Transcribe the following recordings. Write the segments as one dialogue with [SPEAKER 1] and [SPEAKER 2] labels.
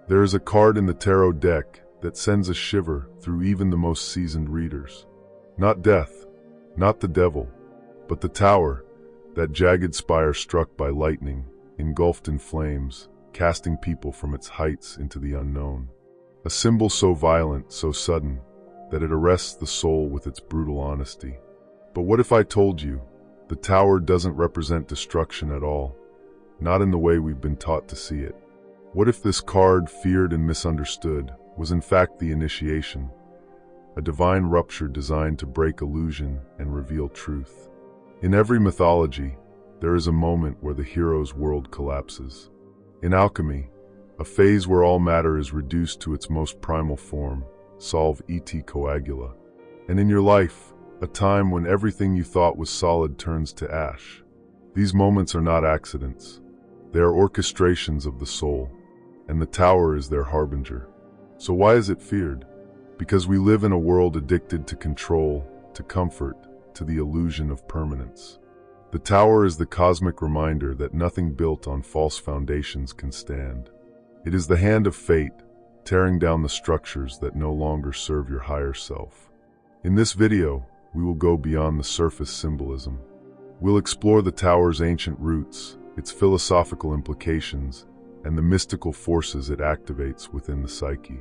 [SPEAKER 1] There is a card in the tarot deck that sends a shiver through even the most seasoned readers. Not death, not the devil, but the tower, that jagged spire struck by lightning, engulfed in flames, casting people from its heights into the unknown. A symbol so violent, so sudden, that it arrests the soul with its brutal honesty. But what if I told you, the tower doesn't represent destruction at all, not in the way we've been taught to see it? What if this card, feared and misunderstood, was in fact the initiation, a divine rupture designed to break illusion and reveal truth? In every mythology, there is a moment where the hero's world collapses. In alchemy, a phase where all matter is reduced to its most primal form, solve et coagula. And in your life, a time when everything you thought was solid turns to ash. These moments are not accidents. They are orchestrations of the soul, and the tower is their harbinger. So why is it feared? Because we live in a world addicted to control, to comfort, to the illusion of permanence. The tower is the cosmic reminder that nothing built on false foundations can stand. It is the hand of fate, tearing down the structures that no longer serve your higher self. In this video, we will go beyond the surface symbolism. We'll explore the tower's ancient roots, its philosophical implications, and the mystical forces it activates within the psyche.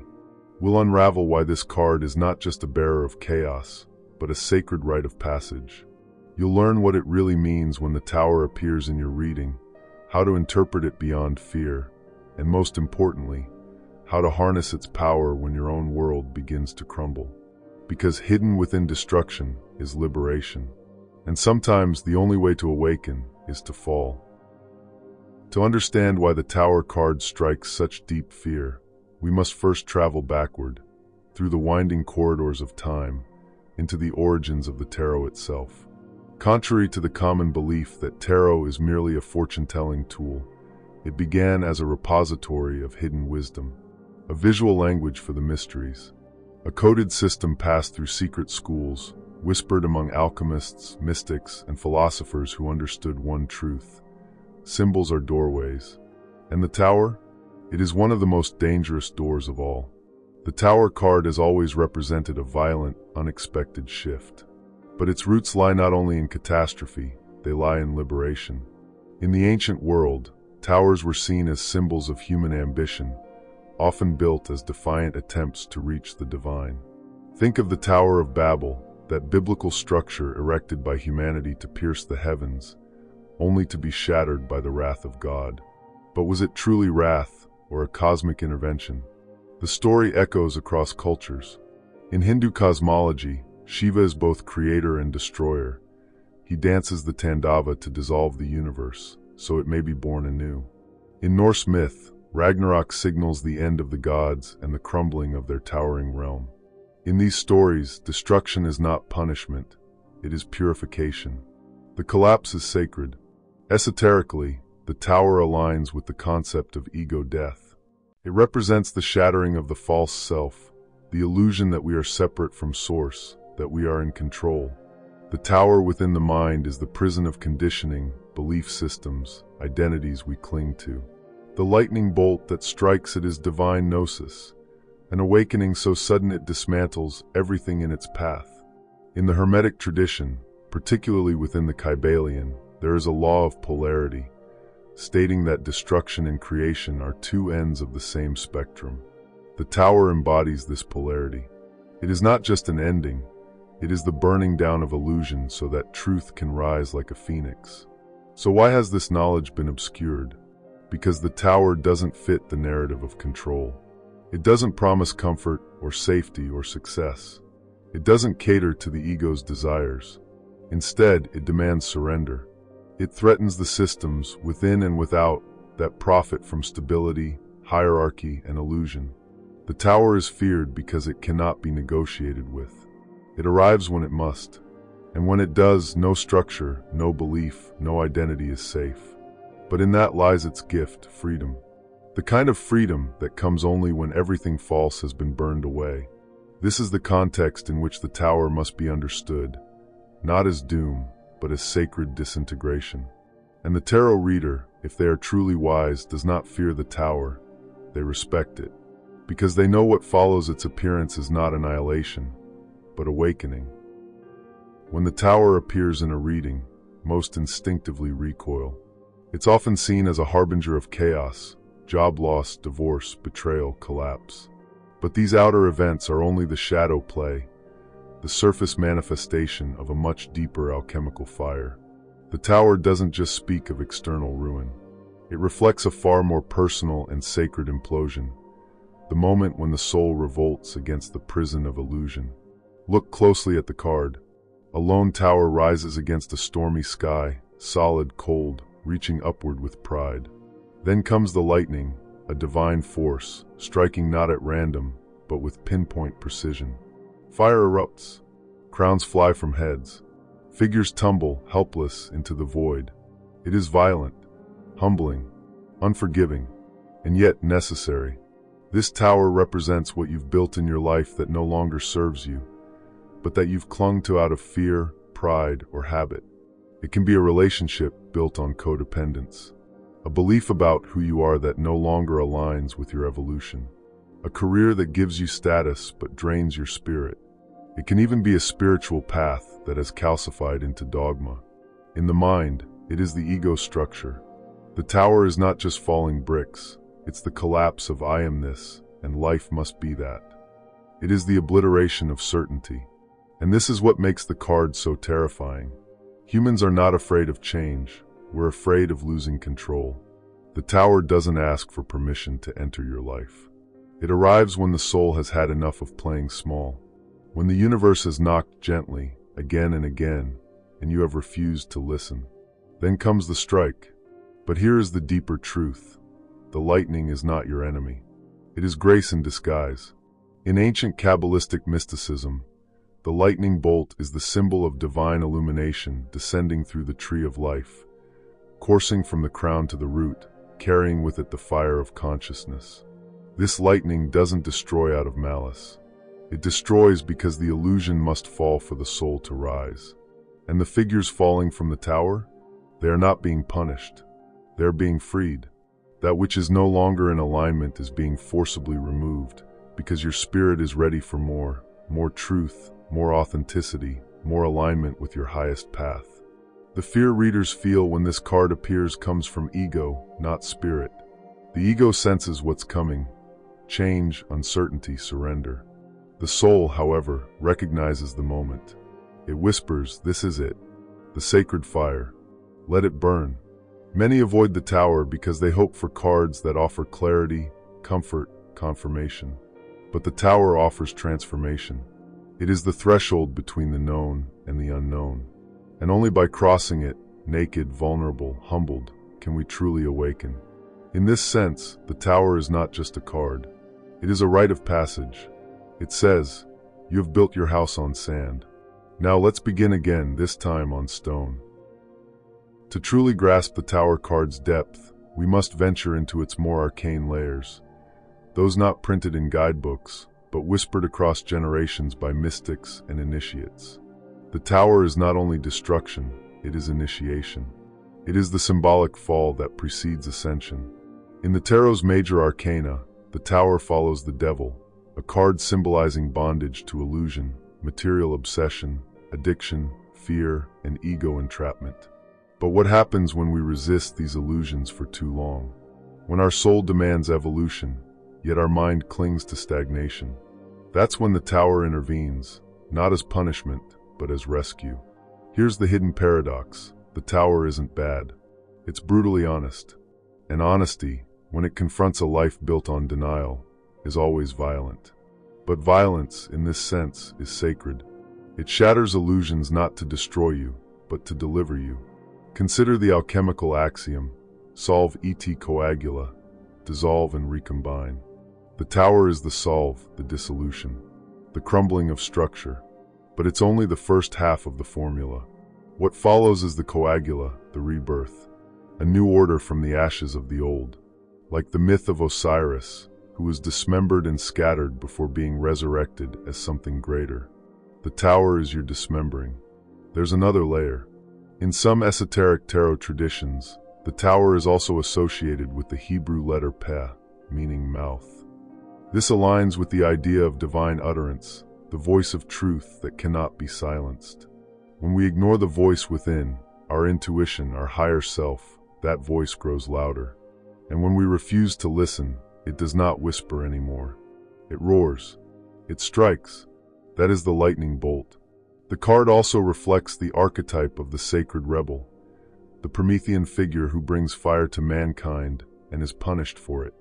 [SPEAKER 1] We'll unravel why this card is not just a bearer of chaos, but a sacred rite of passage. You'll learn what it really means when the tower appears in your reading, how to interpret it beyond fear, and most importantly, how to harness its power when your own world begins to crumble. Because hidden within destruction is liberation. And sometimes the only way to awaken is to fall. To understand why the Tower card strikes such deep fear, we must first travel backward, through the winding corridors of time, into the origins of the tarot itself. Contrary to the common belief that tarot is merely a fortune-telling tool, it began as a repository of hidden wisdom, a visual language for the mysteries, a coded system passed through secret schools, whispered among alchemists, mystics, and philosophers who understood one truth: symbols are doorways. And the Tower? It is one of the most dangerous doors of all. The Tower card has always represented a violent, unexpected shift. But its roots lie not only in catastrophe, they lie in liberation. In the ancient world, towers were seen as symbols of human ambition, often built as defiant attempts to reach the divine. Think of the Tower of Babel, that biblical structure erected by humanity to pierce the heavens, only to be shattered by the wrath of God. But was it truly wrath, or a cosmic intervention? The story echoes across cultures. In Hindu cosmology, Shiva is both creator and destroyer. He dances the Tandava to dissolve the universe, so it may be born anew. In Norse myth, Ragnarok signals the end of the gods and the crumbling of their towering realm. In these stories, destruction is not punishment, it is purification. The collapse is sacred. Esoterically, the Tower aligns with the concept of ego death. It represents the shattering of the false self, the illusion that we are separate from Source, that we are in control. The Tower within the mind is the prison of conditioning, belief systems, identities we cling to. The lightning bolt that strikes it is divine gnosis, an awakening so sudden it dismantles everything in its path. In the Hermetic tradition, particularly within the Kybalion, there is a law of polarity, stating that destruction and creation are two ends of the same spectrum. The Tower embodies this polarity. It is not just an ending, it is the burning down of illusion so that truth can rise like a phoenix. So why has this knowledge been obscured? Because the Tower doesn't fit the narrative of control. It doesn't promise comfort or safety or success. It doesn't cater to the ego's desires. Instead, it demands surrender. It threatens the systems within and without that profit from stability, hierarchy, and illusion. The Tower is feared because it cannot be negotiated with. It arrives when it must, and when it does, no structure, no belief, no identity is safe. But in that lies its gift, freedom. The kind of freedom that comes only when everything false has been burned away. This is the context in which the Tower must be understood, not as doom, but as sacred disintegration. And the tarot reader, if they are truly wise, does not fear the Tower. they respect it, because they know what follows its appearance is not annihilation, but awakening. When the tower appears in a reading, most instinctively recoil. It's often seen as a harbinger of chaos, job loss, divorce, betrayal, collapse. But these outer events are only the shadow play, the surface manifestation of a much deeper alchemical fire. The tower doesn't just speak of external ruin. It reflects a far more personal and sacred implosion, the moment when the soul revolts against the prison of illusion. Look closely at the card. A lone tower rises against a stormy sky, solid, cold, reaching upward with pride. Then comes the lightning, a divine force, striking not at random, but with pinpoint precision. Fire erupts, crowns fly from heads, figures tumble, helpless, into the void. It is violent, humbling, unforgiving, and yet necessary. This tower represents what you've built in your life that no longer serves you, but that you've clung to out of fear, pride, or habit. It can be a relationship built on codependence, a belief about who you are that no longer aligns with your evolution, a career that gives you status but drains your spirit. It can even be a spiritual path that has calcified into dogma. In the mind, it is the ego structure. The tower is not just falling bricks, it's the collapse of I am this, and life must be that. It is the obliteration of certainty. And this is what makes the card so terrifying. Humans are not afraid of change, we're afraid of losing control. The tower doesn't ask for permission to enter your life. It arrives when the soul has had enough of playing small, when the universe has knocked gently, again and again, and you have refused to listen. Then comes the strike. But here is the deeper truth. The lightning is not your enemy. It is grace in disguise. In ancient Kabbalistic mysticism, the lightning bolt is the symbol of divine illumination descending through the tree of life, coursing from the crown to the root, carrying with it the fire of consciousness. This lightning doesn't destroy out of malice. It destroys because the illusion must fall for the soul to rise. And the figures falling from the tower? They are not being punished. They are being freed. That which is no longer in alignment is being forcibly removed, because your spirit is ready for more truth, more authenticity, more alignment with your highest path. The fear readers feel when this card appears comes from ego, not spirit. The ego senses what's coming: change, uncertainty, surrender. The soul, however, recognizes the moment. It whispers, "This is it, the sacred fire. Let it burn." Many avoid the tower because they hope for cards that offer clarity, comfort, confirmation. But the tower offers transformation. It is the threshold between the known and the unknown. And only by crossing it, naked, vulnerable, humbled, can we truly awaken. In this sense, the tower is not just a card. It is a rite of passage. It says, "You have built your house on sand. Now let's begin again, this time on stone." To truly grasp the tower card's depth, we must venture into its more arcane layers, those not printed in guidebooks, but whispered across generations by mystics and initiates. The tower is not only destruction, it is initiation. It is the symbolic fall that precedes ascension. In the tarot's major arcana, the tower follows the devil, a card symbolizing bondage to illusion, material obsession, addiction, fear, and ego entrapment. But what happens when we resist these illusions for too long? When our soul demands evolution, yet our mind clings to stagnation. That's when the tower intervenes, not as punishment, but as rescue. Here's the hidden paradox. The tower isn't bad. It's brutally honest. And honesty, when it confronts a life built on denial, is always violent. But violence, in this sense, is sacred. It shatters illusions not to destroy you, but to deliver you. Consider the alchemical axiom, solve et coagula, dissolve and recombine. The tower is the solve, the dissolution, the crumbling of structure. But it's only the first half of the formula. What follows is the coagula, the rebirth, a new order from the ashes of the old. Like the myth of Osiris, who was dismembered and scattered before being resurrected as something greater. The tower is your dismembering. There's another layer. In some esoteric tarot traditions, the tower is also associated with the Hebrew letter Peh, meaning mouth. This aligns with the idea of divine utterance, the voice of truth that cannot be silenced. When we ignore the voice within, our intuition, our higher self, that voice grows louder. And when we refuse to listen, it does not whisper anymore. It roars. It strikes. That is the lightning bolt. The card also reflects the archetype of the sacred rebel, the Promethean figure who brings fire to mankind and is punished for it,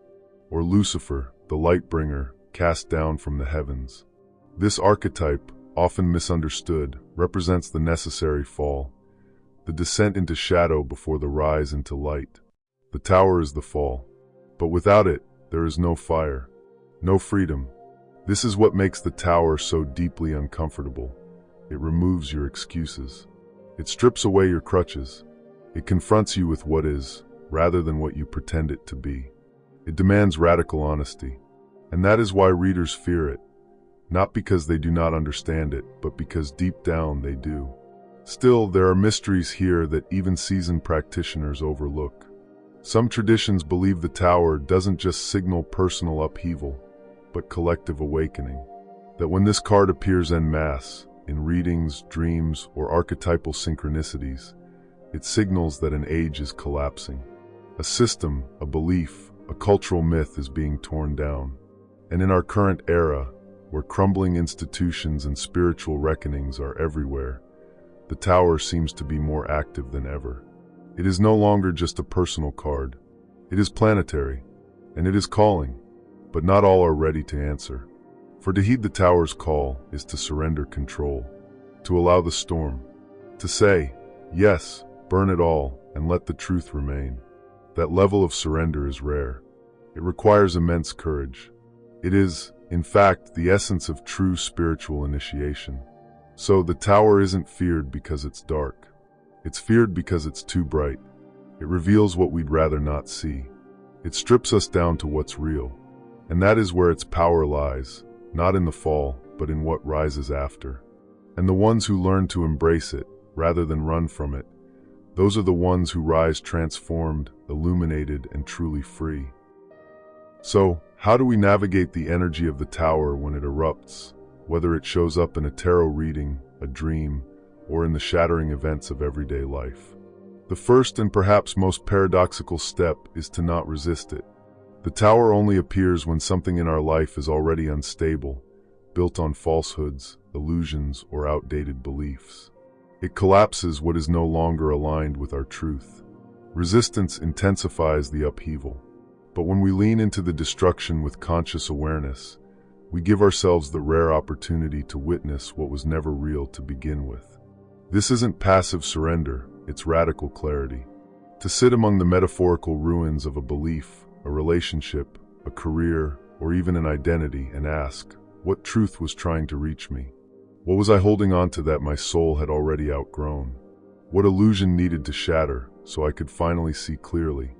[SPEAKER 1] or Lucifer, the light bringer, cast down from the heavens. This archetype, often misunderstood, represents the necessary fall, the descent into shadow before the rise into light. The tower is the fall, but without it, there is no fire, no freedom. This is what makes the tower so deeply uncomfortable. It removes your excuses. It strips away your crutches. It confronts you with what is, rather than what you pretend it to be. It demands radical honesty. And that is why readers fear it. Not because they do not understand it, but because deep down they do. Still, there are mysteries here that even seasoned practitioners overlook. Some traditions believe the tower doesn't just signal personal upheaval, but collective awakening. That when this card appears en masse, in readings, dreams, or archetypal synchronicities, it signals that an age is collapsing. A system, a belief, a cultural myth is being torn down. And in our current era, where crumbling institutions and spiritual reckonings are everywhere, the tower seems to be more active than ever. It is no longer just a personal card. It is planetary, and it is calling, but not all are ready to answer. For to heed the tower's call is to surrender control, to allow the storm, to say, yes, burn it all, and let the truth remain. That level of surrender is rare. It requires immense courage. It is, in fact, the essence of true spiritual initiation. So the tower isn't feared because it's dark. It's feared because it's too bright. It reveals what we'd rather not see. It strips us down to what's real. And that is where its power lies, not in the fall, but in what rises after. And the ones who learn to embrace it, rather than run from it, those are the ones who rise transformed, illuminated, and truly free. So, how do we navigate the energy of the tower when it erupts, whether it shows up in a tarot reading, a dream, or in the shattering events of everyday life? The first and perhaps most paradoxical step is to not resist it. The tower only appears when something in our life is already unstable, built on falsehoods, illusions, or outdated beliefs. It collapses what is no longer aligned with our truth. Resistance intensifies the upheaval. But when we lean into the destruction with conscious awareness, we give ourselves the rare opportunity to witness what was never real to begin with. This isn't passive surrender, it's radical clarity. To sit among the metaphorical ruins of a belief, a relationship, a career, or even an identity and ask, what truth was trying to reach me? What was I holding on to that my soul had already outgrown? What illusion needed to shatter so I could finally see clearly?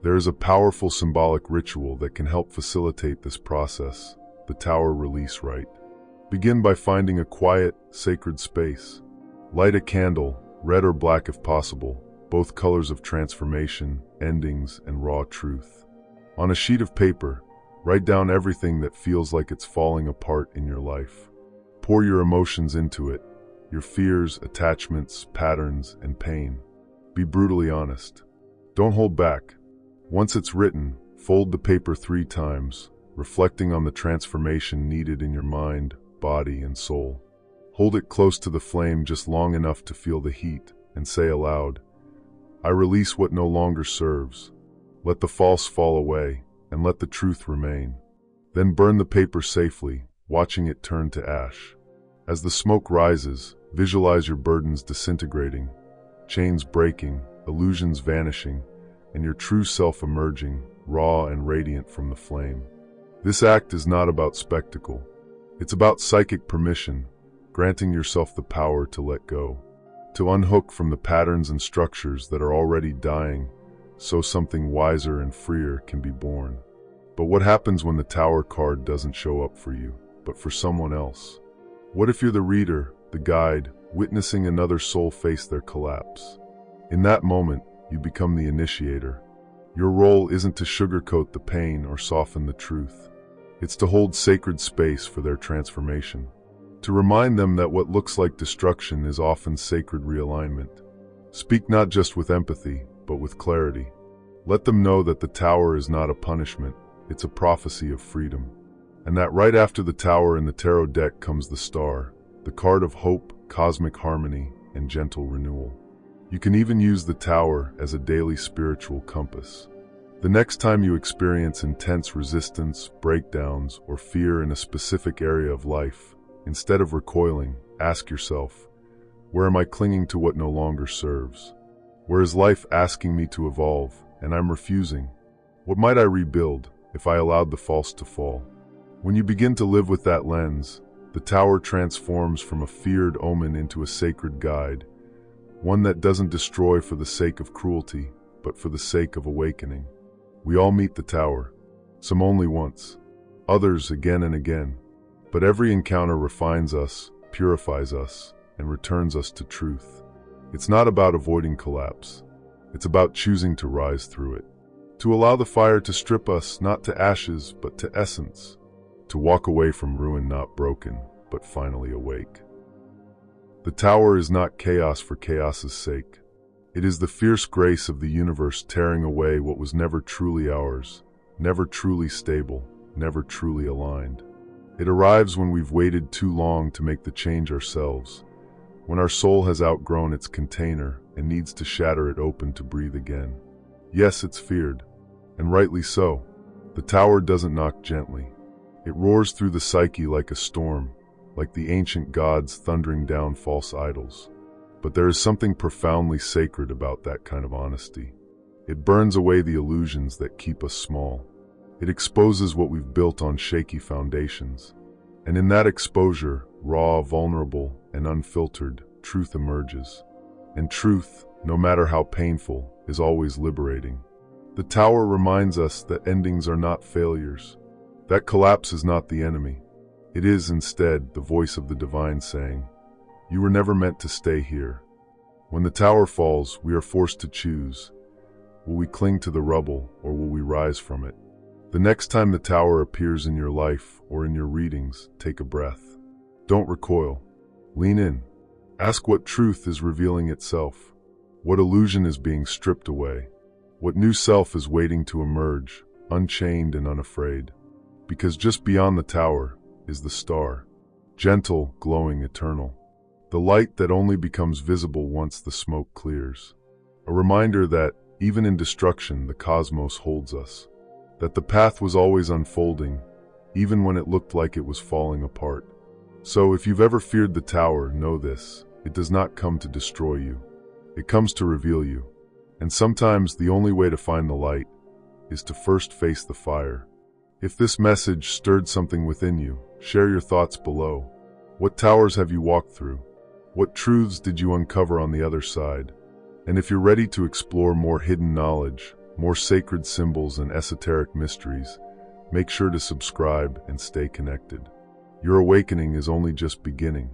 [SPEAKER 1] There is a powerful symbolic ritual that can help facilitate this process, the tower release rite. Begin by finding a quiet, sacred space. Light a candle, red or black if possible, both colors of transformation, endings, and raw truth. On a sheet of paper, write down everything that feels like it's falling apart in your life. Pour your emotions into it, your fears, attachments, patterns, and pain. Be brutally honest. Don't hold back. Once it's written, fold the paper 3 times, reflecting on the transformation needed in your mind, body, and soul. Hold it close to the flame just long enough to feel the heat, and say aloud, I release what no longer serves. Let the false fall away, and let the truth remain. Then burn the paper safely, watching it turn to ash. As the smoke rises, visualize your burdens disintegrating, chains breaking, illusions vanishing, and your true self emerging, raw and radiant from the flame. This act is not about spectacle. It's about psychic permission, granting yourself the power to let go, to unhook from the patterns and structures that are already dying, so something wiser and freer can be born. But what happens when the tower card doesn't show up for you, but for someone else? What if you're the reader, the guide, witnessing another soul face their collapse? In that moment, you become the initiator. Your role isn't to sugarcoat the pain or soften the truth. It's to hold sacred space for their transformation. To remind them that what looks like destruction is often sacred realignment. Speak not just with empathy, but with clarity. Let them know that the tower is not a punishment, it's a prophecy of freedom. And that right after the tower in the tarot deck comes the star, the card of hope, cosmic harmony, and gentle renewal. You can even use the tower as a daily spiritual compass. The next time you experience intense resistance, breakdowns, or fear in a specific area of life, instead of recoiling, ask yourself, where am I clinging to what no longer serves? Where is life asking me to evolve, and I'm refusing? What might I rebuild if I allowed the false to fall? When you begin to live with that lens, the tower transforms from a feared omen into a sacred guide, one that doesn't destroy for the sake of cruelty, but for the sake of awakening. We all meet the tower, some only once, others again and again, but every encounter refines us, purifies us, and returns us to truth. It's not about avoiding collapse. It's about choosing to rise through it. To allow the fire to strip us not to ashes, but to essence. To walk away from ruin not broken, but finally awake. The tower is not chaos for chaos's sake. It is the fierce grace of the universe tearing away what was never truly ours, never truly stable, never truly aligned. It arrives when we've waited too long to make the change ourselves, when our soul has outgrown its container and needs to shatter it open to breathe again. Yes, it's feared, and rightly so. The tower doesn't knock gently. It roars through the psyche like a storm, like the ancient gods thundering down false idols. But there is something profoundly sacred about that kind of honesty. It burns away the illusions that keep us small. It exposes what we've built on shaky foundations. And in that exposure, raw, vulnerable, and unfiltered, truth emerges. And truth, no matter how painful, is always liberating. The tower reminds us that endings are not failures. That collapse is not the enemy. It is, instead, the voice of the divine saying, "You were never meant to stay here." When the tower falls, we are forced to choose. Will we cling to the rubble, or will we rise from it? The next time the tower appears in your life or in your readings, take a breath. Don't recoil. Lean in. Ask what truth is revealing itself. What illusion is being stripped away? What new self is waiting to emerge, unchained and unafraid? Because just beyond the tower is the star, gentle, glowing, eternal. The light that only becomes visible once the smoke clears. A reminder that, even in destruction, the cosmos holds us. That the path was always unfolding, even when it looked like it was falling apart. So if you've ever feared the tower, know this: it does not come to destroy you. It comes to reveal you. And sometimes the only way to find the light is to first face the fire. If this message stirred something within you, share your thoughts below. What towers have you walked through? What truths did you uncover on the other side? And if you're ready to explore more hidden knowledge, more sacred symbols and esoteric mysteries, make sure to subscribe and stay connected. Your awakening is only just beginning.